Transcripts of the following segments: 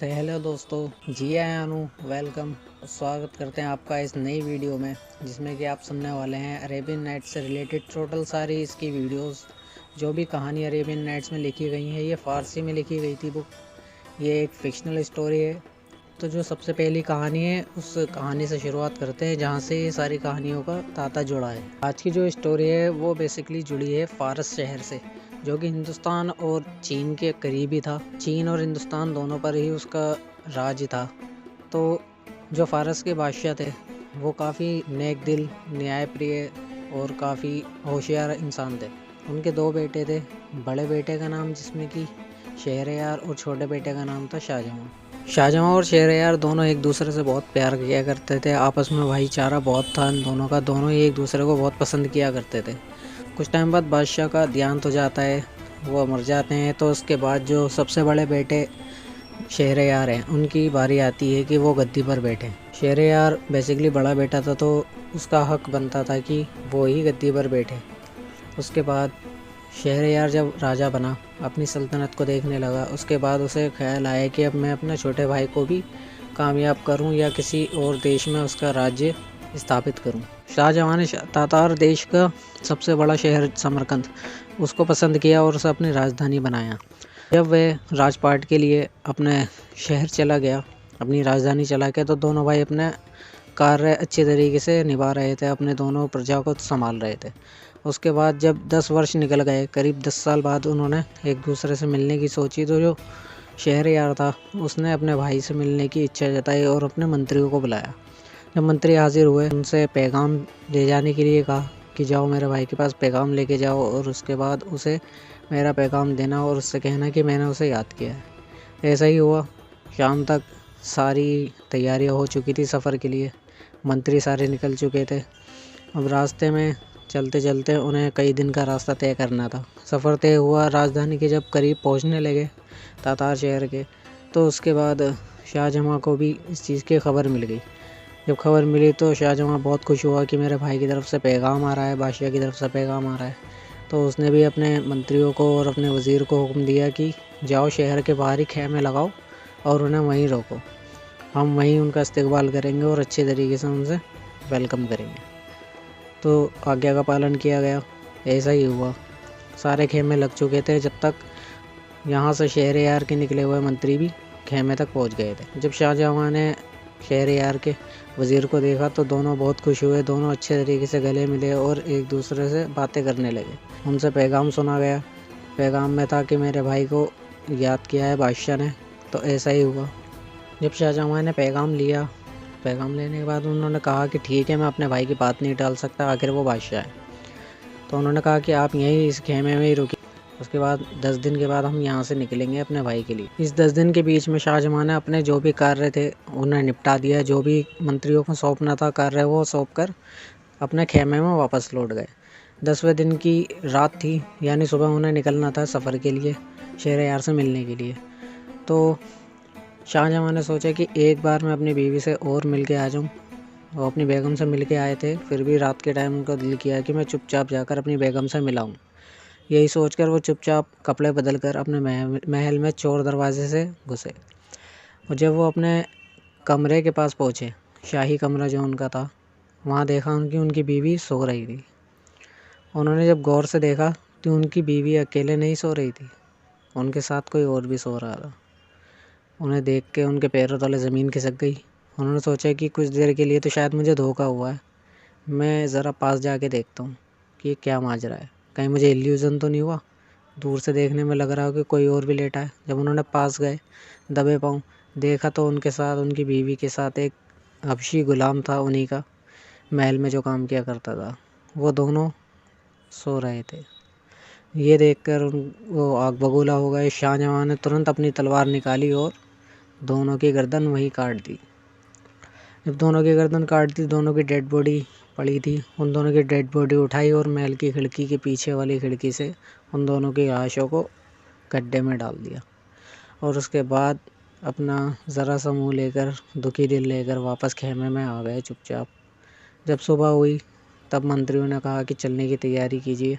तो हेलो दोस्तों, जी आया हूँ। वेलकम, स्वागत करते हैं आपका इस नई वीडियो में, जिसमें कि आप सुनने वाले हैं अरेबियन नाइट्स से रिलेटेड टोटल सारी इसकी वीडियोस। जो भी कहानी अरेबियन नाइट्स में लिखी गई है, ये फ़ारसी में लिखी गई थी बुक। ये एक फिक्शनल स्टोरी है। तो जो सबसे पहली कहानी है, उस कहानी से शुरुआत करते हैं जहाँ से ये सारी कहानियों का तांता जुड़ा है। आज की जो स्टोरी है वो बेसिकली जुड़ी है फ़ारस शहर से, जो कि हिंदुस्तान और चीन के करीबी था। चीन और हिंदुस्तान दोनों पर ही उसका राज था। तो जो फ़ारस के बादशाह थे वो काफ़ी नेक दिल, न्यायप्रिय और काफ़ी होशियार इंसान थे। उनके दो बेटे थे। बड़े बेटे का नाम जिसमें कि शहरयार और छोटे बेटे का नाम था शाहजहाँ। शाहजहाँ और शहरयार दोनों एक दूसरे से बहुत प्यार किया करते थे। आपस में भाईचारा बहुत था इन दोनों का। दोनों ही एक दूसरे को बहुत पसंद किया करते थे। कुछ टाइम बाद बादशाह का देहांत हो जाता है, वो मर जाते हैं। तो उसके बाद जो सबसे बड़े बेटे शहरयार हैं, उनकी बारी आती है कि वो गद्दी पर बैठें। शहरयार बेसिकली बड़ा बेटा था, तो उसका हक बनता था कि वो ही गद्दी पर बैठे। उसके बाद शहरयार जब राजा बना, अपनी सल्तनत को देखने लगा। उसके बाद उसे ख्याल आया कि अब मैं अपने छोटे भाई को भी कामयाब करूं या किसी और देश में उसका राज्य स्थापित करूं। शाहजहाँ ने तातार देश का सबसे बड़ा शहर समरकंद उसको पसंद किया और उसे अपनी राजधानी बनाया। जब वह राजपाट के लिए अपने शहर चला गया, अपनी राजधानी चला गया, तो दोनों भाई अपने कार्य अच्छे तरीके से निभा रहे थे, अपने दोनों प्रजा को संभाल रहे थे। उसके बाद जब 10 वर्ष निकल गए, करीब 10 साल बाद उन्होंने एक दूसरे से मिलने की सोची। तो जो शहरयार था उसने अपने भाई से मिलने की इच्छा जताई और अपने मंत्रियों को बुलाया। जब मंत्री हाजिर हुए, उनसे पैगाम ले जाने के लिए कहा कि जाओ मेरे भाई के पास पैगाम लेके जाओ, और उसके बाद उसे मेरा पैगाम देना और उससे कहना कि मैंने उसे याद किया है। ऐसा ही हुआ। शाम तक सारी तैयारियां हो चुकी थी सफ़र के लिए। मंत्री सारे निकल चुके थे। अब रास्ते में चलते चलते उन्हें कई दिन का रास्ता तय करना था। सफ़र तय हुआ। राजधानी के जब करीब पहुंचने लगे, तातार शहर के, तो उसके बाद शाहजहाँ को भी इस चीज़ की खबर मिल गई। जब खबर मिली तो शाहजहाँ बहुत खुश हुआ कि मेरे भाई की तरफ से पैगाम आ रहा है, बादशाह की तरफ से पैगाम आ रहा है। तो उसने भी अपने मंत्रियों को और अपने वज़ीर को हुक्म दिया कि जाओ शहर के बाहर ही ख़ैमे लगाओ और उन्हें वहीं रोको। हम वहीं उनका इस्तकबाल करेंगे और अच्छे तरीके से उनसे वेलकम करेंगे। तो आज्ञा का पालन किया गया। ऐसा ही हुआ। सारे खेमे लग चुके थे जब तक यहाँ से शहरयार के निकले हुए मंत्री भी खेमे तक पहुँच गए थे। जब शाहजहाँ ने शहरयार के वज़ीर को देखा तो दोनों बहुत खुश हुए। दोनों अच्छे तरीके से गले मिले और एक दूसरे से बातें करने लगे। उनसे पैगाम सुना गया। पैगाम में था कि मेरे भाई को याद किया है बादशाह ने। तो ऐसा ही हुआ। जब शाहजहाँ ने पैगाम लिया, पैगाम लेने के बाद उन्होंने कहा कि ठीक है, मैं अपने भाई की बात नहीं टाल सकता, आखिर वो बादशाह है। तो उन्होंने कहा कि आप यहीं इस खेमे में ही रुकिए। उसके बाद 10 दिन के बाद हम यहाँ से निकलेंगे अपने भाई के लिए। इस 10 दिन के बीच में शाहजहाँ ने अपने जो भी कार्य थे उन्हें निपटा दिया। जो भी मंत्रियों को सौंपना था कार्य, वो सौंप कर अपने खेमे में वापस लौट गए। 10वें दिन की रात थी, यानी सुबह उन्हें निकलना था सफ़र के लिए, शहरयार से मिलने के लिए। तो शाहजहाँ ने सोचा कि एक बार मैं अपनी बीवी से और मिल के आ जाऊँ। वो अपनी बेगम से मिल के आए थे, फिर भी रात के टाइम उनका दिल किया कि मैं चुपचाप जाकर अपनी बेगम से मिलाऊँ। यही सोचकर वो चुपचाप कपड़े बदल कर अपने महल में चोर दरवाजे से घुसे। और जब वो अपने कमरे के पास पहुँचे, शाही कमरा जो उनका था, वहाँ देखा उनकी बीवी सो रही थी। उन्होंने जब गौर से देखा तो उनकी बीवी अकेले नहीं सो रही थी, उनके साथ कोई और भी सो रहा था। उन्हें देख के उनके पैरों तले ज़मीन खिसक गई। उन्होंने सोचा कि कुछ देर के लिए तो शायद मुझे धोखा हुआ है, मैं ज़रा पास जाके देखता हूँ कि ये क्या माजरा है, कहीं मुझे इल्यूज़न तो नहीं हुआ। दूर से देखने में लग रहा हो कि कोई और भी लेटा है। जब उन्होंने पास गए, दबे पाँव देखा तो उनके साथ, उनकी बीवी के साथ एक हबशी गुलाम था उन्हीं का, महल में जो काम किया करता था। वो दोनों सो रहे थे। ये देखकर वो आग बबूला हो गए। शाहजहाँ ने तुरंत अपनी तलवार निकाली और दोनों की गर्दन वहीं काट दी। जब दोनों की गर्दन काट दी, दोनों की डेड बॉडी पड़ी थी। उन दोनों की डेड बॉडी उठाई और महल की खिड़की के पीछे वाली खिड़की से उन दोनों की लाशों को गड्ढे में डाल दिया। और उसके बाद अपना ज़रा सा मुँह लेकर, दुखी दिल लेकर वापस खेमे में आ गए चुपचाप। जब सुबह हुई तब मंत्रियों ने कहा कि चलने की तैयारी कीजिए।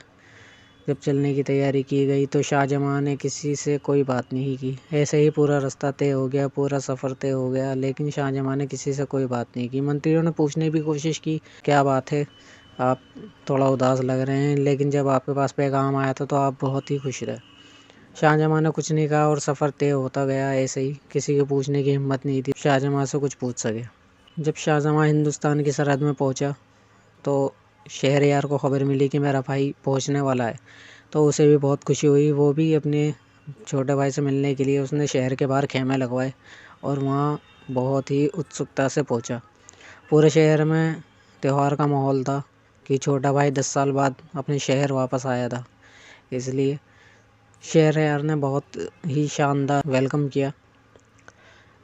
जब चलने की तैयारी की गई तो शाहजहाँ ने किसी से कोई बात नहीं की। ऐसे ही पूरा रास्ता तय हो गया, पूरा सफ़र तय हो गया, लेकिन शाहजहाँ ने किसी से कोई बात नहीं की। मंत्रियों ने पूछने की कोशिश की, क्या बात है, आप थोड़ा उदास लग रहे हैं, लेकिन जब आपके पास पैगाम आया था तो आप बहुत ही खुश रहे। शाहजहाँ ने कुछ नहीं कहा और सफ़र तय होता गया। ऐसे ही किसी के पूछने की हिम्मत नहीं थी शाहजहाँ से कुछ पूछ सके। जब शाहजहाँ हिंदुस्तान की सरहद में पहुंचा तो शहरयार को खबर मिली कि मेरा भाई पहुंचने वाला है, तो उसे भी बहुत खुशी हुई। वो भी अपने छोटे भाई से मिलने के लिए उसने शहर के बाहर खेमे लगवाए और वहाँ बहुत ही उत्सुकता से पहुंचा। पूरे शहर में त्यौहार का माहौल था कि छोटा भाई 10 साल बाद अपने शहर वापस आया था, इसलिए शहरयार ने बहुत ही शानदार वेलकम किया।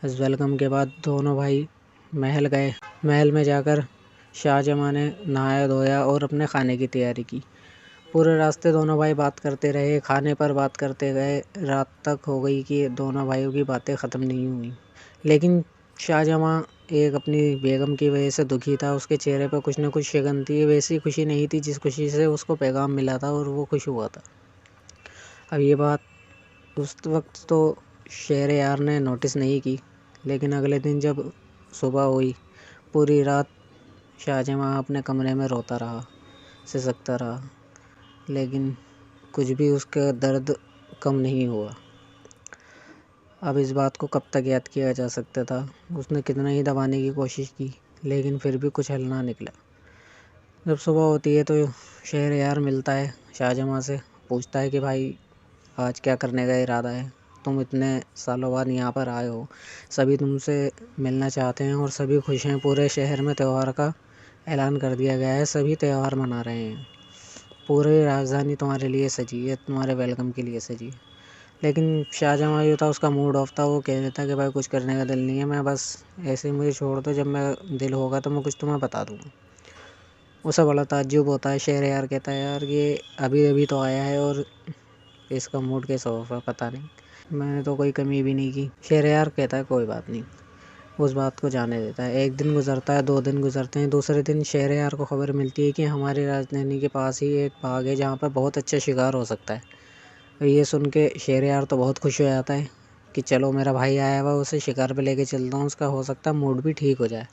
इस वेलकम के बाद दोनों भाई महल गए। महल में जाकर शाहजहाँ ने नहाया धोया और अपने खाने की तैयारी की। पूरे रास्ते दोनों भाई बात करते रहे, खाने पर बात करते गए। रात तक हो गई कि दोनों भाइयों की बातें ख़त्म नहीं हुई, लेकिन शाहजहाँ एक अपनी बेगम की वजह से दुखी था। उसके चेहरे पर कुछ न कुछ शिकन थी, वैसी खुशी नहीं थी जिस खुशी से उसको पैगाम मिला था और वो खुश हुआ था। अब ये बात उस वक्त तो शहरयार ने नोटिस नहीं की, लेकिन अगले दिन जब सुबह हुई, पूरी रात शाहजहाँ अपने कमरे में रोता रहा, सिसकता रहा, लेकिन कुछ भी उसका दर्द कम नहीं हुआ। अब इस बात को कब तक याद किया जा सकता था। उसने कितना ही दबाने की कोशिश की, लेकिन फिर भी कुछ हल ना निकला। जब सुबह होती है तो शहरयार मिलता है शाहजहाँ से, पूछता है कि भाई आज क्या करने का इरादा है, तुम इतने सालों बाद यहाँ पर आए हो, सभी तुमसे मिलना चाहते हैं और सभी खुश हैं। पूरे शहर में त्यौहार का ऐलान कर दिया गया है, सभी त्यौहार मना रहे हैं, पूरी राजधानी तुम्हारे लिए सजी है, तुम्हारे वेलकम के लिए सजी है। लेकिन शाहजहाँ जो था उसका मूड ऑफ था। वो कह देता कि भाई कुछ करने का दिल नहीं है, मैं बस ऐसे ही मुझे छोड़ दो, जब मैं दिल होगा तो मैं कुछ तुम्हें बता दूँगा। उसे बड़ा ताज्जुब होता है। शहरयार कहता है यार ये अभी अभी तो आया है और इसका मूड कैसा होगा पता नहीं, मैंने तो कोई कमी भी नहीं की। शहरयार कहता है कोई बात नहीं, उस बात को जाने देता है। एक दिन गुजरता है, 2 दिन गुजरते हैं। दूसरे दिन शहरयार को खबर मिलती है कि हमारी राजधानी के पास ही एक बाग है जहाँ पर बहुत अच्छा शिकार हो सकता है। ये सुन के शहरयार तो बहुत खुश हो जाता है कि चलो मेरा भाई आया हुआ, उसे शिकार पे लेके चलता हूँ, उसका हो सकता है मूड भी ठीक हो जाए।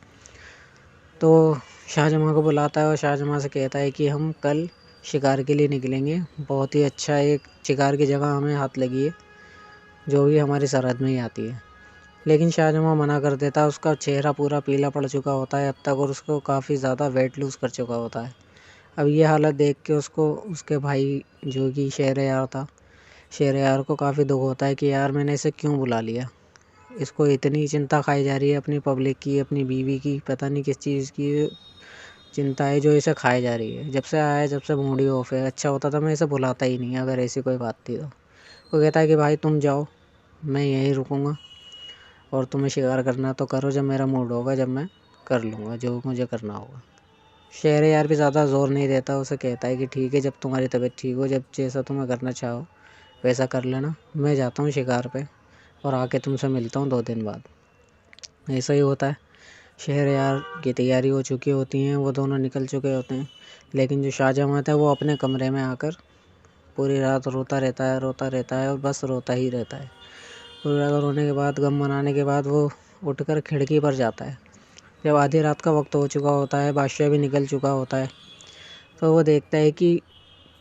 तो शाहजहाँ को बुलाता है और शाहजहाँ से कहता है कि हम कल शिकार के लिए निकलेंगे, बहुत ही अच्छा एक शिकार की जगह हमें हाथ लगी है जो भी हमारी सरहद में ही आती है। लेकिन शाहजहाँ मना कर देता है। उसका चेहरा पूरा पीला पड़ चुका होता है अब तक और उसको काफ़ी ज़्यादा वेट लूज़ कर चुका होता है। अब ये हालत देख के उसको उसके भाई जो कि शहरयार था, शहरयार को काफ़ी दुख होता है कि यार मैंने इसे क्यों बुला लिया, इसको इतनी चिंता खाई जा रही है अपनी पब्लिक की, अपनी बीवी की, पता नहीं किस चीज़ की चिंता है जो इसे खाई जा रही है। जब से आया है, जब से मूड ही ऑफ है, अच्छा होता था मैं इसे बुलाता ही नहीं अगर ऐसी कोई बात थी तो। वो कहता है कि भाई तुम जाओ, मैं यहीं रुकूँगा और तुम्हें शिकार करना तो करो, जब मेरा मूड होगा जब मैं कर लूँगा जो मुझे करना होगा। शहरयार भी ज़्यादा ज़ोर नहीं देता, उसे कहता है कि ठीक है, जब तुम्हारी तबीयत ठीक हो, जब जैसा तुम्हें करना चाहो वैसा कर लेना, मैं जाता हूँ शिकार पे और आके तुमसे मिलता हूँ 2 दिन बाद। ऐसा ही होता है। शहरयार की तैयारी हो चुकी होती हैं, वो दोनों निकल चुके होते हैं, लेकिन जो शाहजहाँ था वो अपने कमरे में आकर पूरी रात रोता रहता है और बस रोता ही रहता है। पूरी रात रोने के बाद, गम मनाने के बाद वो उठकर खिड़की पर जाता है। जब आधी रात का वक्त हो चुका होता है, बादशाह भी निकल चुका होता है, तो वो देखता है कि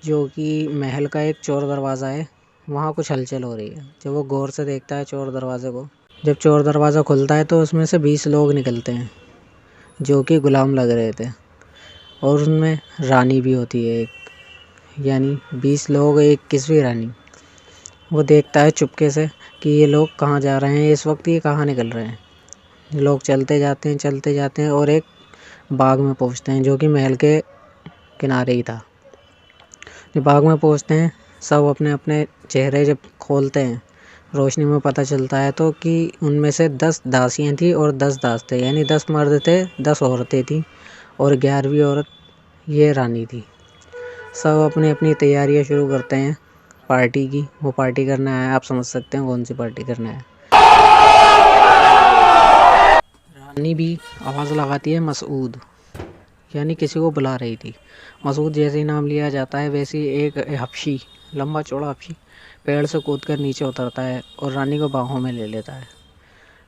जो कि महल का एक चोर दरवाज़ा है, वहाँ कुछ हलचल हो रही है। जब वो गौर से देखता है चोर दरवाज़े को, जब चोर दरवाज़ा खुलता है तो उसमें से 20 लोग निकलते हैं जो कि गुलाम लग रहे थे और उनमें रानी भी होती है एक, यानी 20 लोग 21वीं रानी। वो देखता है चुपके से कि ये लोग कहाँ जा रहे हैं इस वक्त, ये कहाँ निकल रहे हैं। लोग चलते जाते हैं और एक बाग में पहुंचते हैं जो कि महल के किनारे ही था। जब बाग में पहुंचते हैं, सब अपने अपने चेहरे जब खोलते हैं, रोशनी में पता चलता है तो कि उनमें से 10 दासियाँ थी और 10 दास थे, यानी 10 मर्द थे, 10 औरतें थी और 11वीं औरत ये रानी थी। सब अपनी अपनी तैयारियां शुरू करते हैं पार्टी की। वो पार्टी करने आया, आप समझ सकते हैं कौन सी पार्टी करने आया। रानी भी आवाज़ लगाती है मसूद, यानी किसी को बुला रही थी। मसूद जैसे ही नाम लिया जाता है वैसे ही एक हबशी, लंबा चौड़ा हबशी पेड़ से कूदकर नीचे उतरता है और रानी को बाहों में ले लेता है।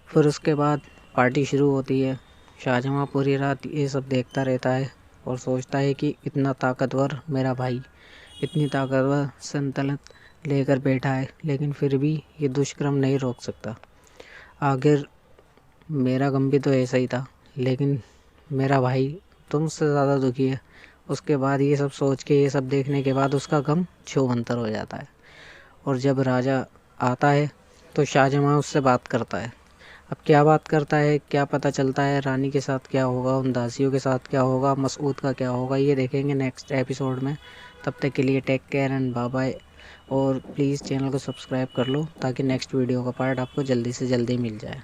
फिर उसके बाद पार्टी शुरू होती है। शाहजहाँ पूरी रात ये सब देखता रहता है और सोचता है कि इतना ताकतवर मेरा भाई, इतनी ताकतवर सल्तनत लेकर बैठा है, लेकिन फिर भी ये दुष्कर्म नहीं रोक सकता। आखिर मेरा गम भी तो ऐसा ही था, लेकिन मेरा भाई तुमसे ज़्यादा दुखी है। उसके बाद ये सब सोच के, ये सब देखने के बाद उसका गम छूमंतर हो जाता है। और जब राजा आता है तो शाहजहाँ उससे बात करता है। अब क्या बात करता है, क्या पता चलता है, रानी के साथ क्या होगा, उन दासियों के साथ क्या होगा, मसूद का क्या होगा, ये देखेंगे नेक्स्ट एपिसोड में। तब तक के लिए take care and bye bye. और प्लीज़ चैनल को सब्सक्राइब कर लो ताकि नेक्स्ट वीडियो का पार्ट आपको जल्दी से जल्दी मिल जाए।